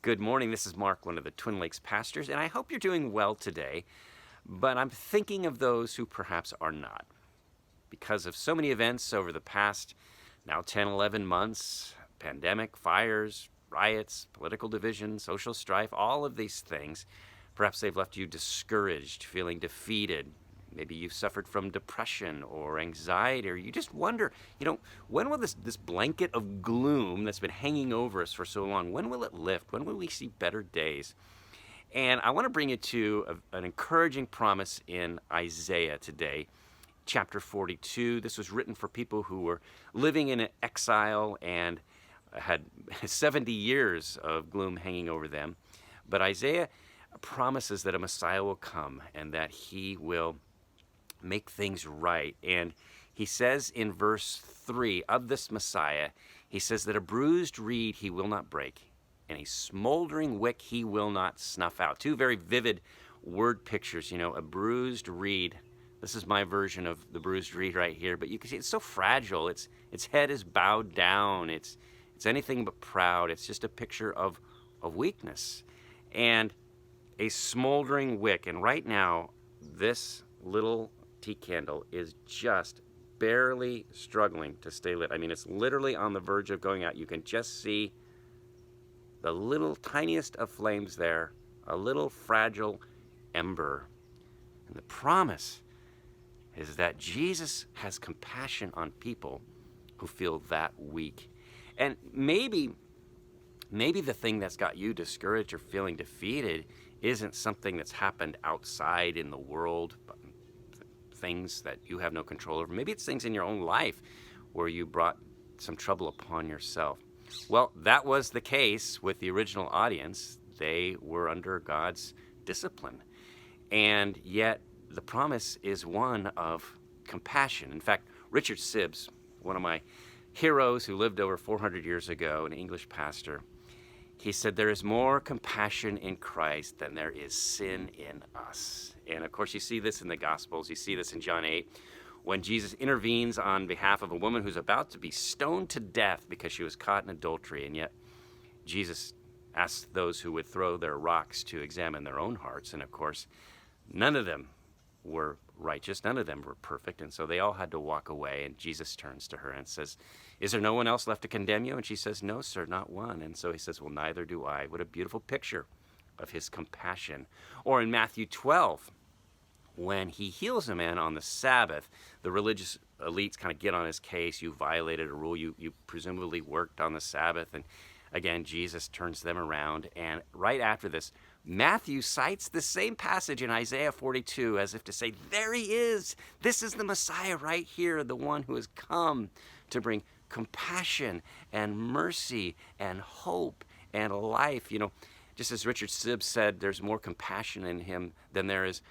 Good morning. This is Mark, one of the Twin Lakes pastors, and I hope you're doing well today. But I'm thinking of those who perhaps are not. Because of so many events over the past now 10, 11 months, pandemic, fires, riots, political division, social strife, all of these things, perhaps they've left you discouraged, feeling defeated. Maybe you've suffered from depression or anxiety, or you just wonder, when will this blanket of gloom that's been hanging over us for so long, when will it lift? When will we see better days? And I want to bring you to an encouraging promise in Isaiah today, chapter 42. This was written for people who were living in exile and had 70 years of gloom hanging over them. But Isaiah promises that a Messiah will come and that he will make things right. And he says in verse 3 of this Messiah, he says that a bruised reed he will not break, and a smoldering wick he will not snuff out. Two very vivid word pictures, a bruised reed. This is my version of the bruised reed right here, but you can see it's so fragile. Its head is bowed down. It's anything but proud. It's just a picture of weakness. And a smoldering wick. And right now, this little tea candle is just barely struggling to stay lit. I mean, it's literally on the verge of going out. You can just see the little tiniest of flames there, a little fragile ember. And the promise is that Jesus has compassion on people who feel that weak. And maybe the thing that's got you discouraged or feeling defeated isn't something that's happened outside in the world, but things that you have no control over. Maybe it's things in your own life where you brought some trouble upon yourself. Well, that was the case with the original audience. They were under God's discipline. And yet the promise is one of compassion. In fact, Richard Sibbes, one of my heroes who lived over 400 years ago, an English pastor, he said, there is more compassion in Christ than there is sin in us. And of course, you see this in the Gospels. You see this in John 8, when Jesus intervenes on behalf of a woman who's about to be stoned to death because she was caught in adultery. And yet, Jesus asked those who would throw their rocks to examine their own hearts. And of course, none of them were righteous. None of them were perfect. And so they all had to walk away. And Jesus turns to her and says, is there no one else left to condemn you? And she says, no, sir, not one. And so he says, well, neither do I. What a beautiful picture of his compassion. Or in Matthew 12, when he heals a man on the Sabbath, the religious elites kind of get on his case. You violated a rule. You presumably worked on the Sabbath. And again, Jesus turns them around. And right after this, Matthew cites the same passage in Isaiah 42 as if to say, there he is. This is the Messiah right here, the one who has come to bring compassion and mercy and hope and life. Just as Richard Sibbes said, there's more compassion in him than there is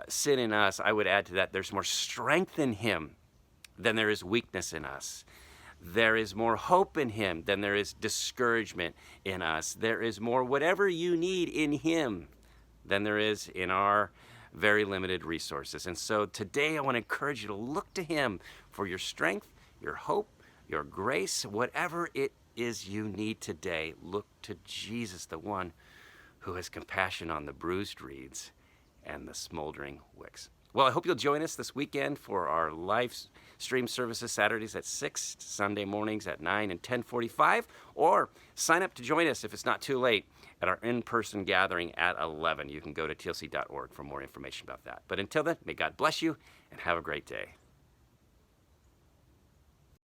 sin in us. I would add to that, there's more strength in him than there is weakness in us. There is more hope in him than there is discouragement in us. There is more whatever you need in him than there is in our very limited resources. And so today I want to encourage you to look to him for your strength, your hope, your grace, whatever it is you need today. Look to Jesus, the one who has compassion on the bruised reeds and the smoldering wicks. Well, I hope you'll join us this weekend for our live stream services, Saturdays at 6, Sunday mornings at 9 and 10:45, or sign up to join us if it's not too late at our in-person gathering at 11. You can go to tlc.org for more information about that. But until then, may God bless you and have a great day.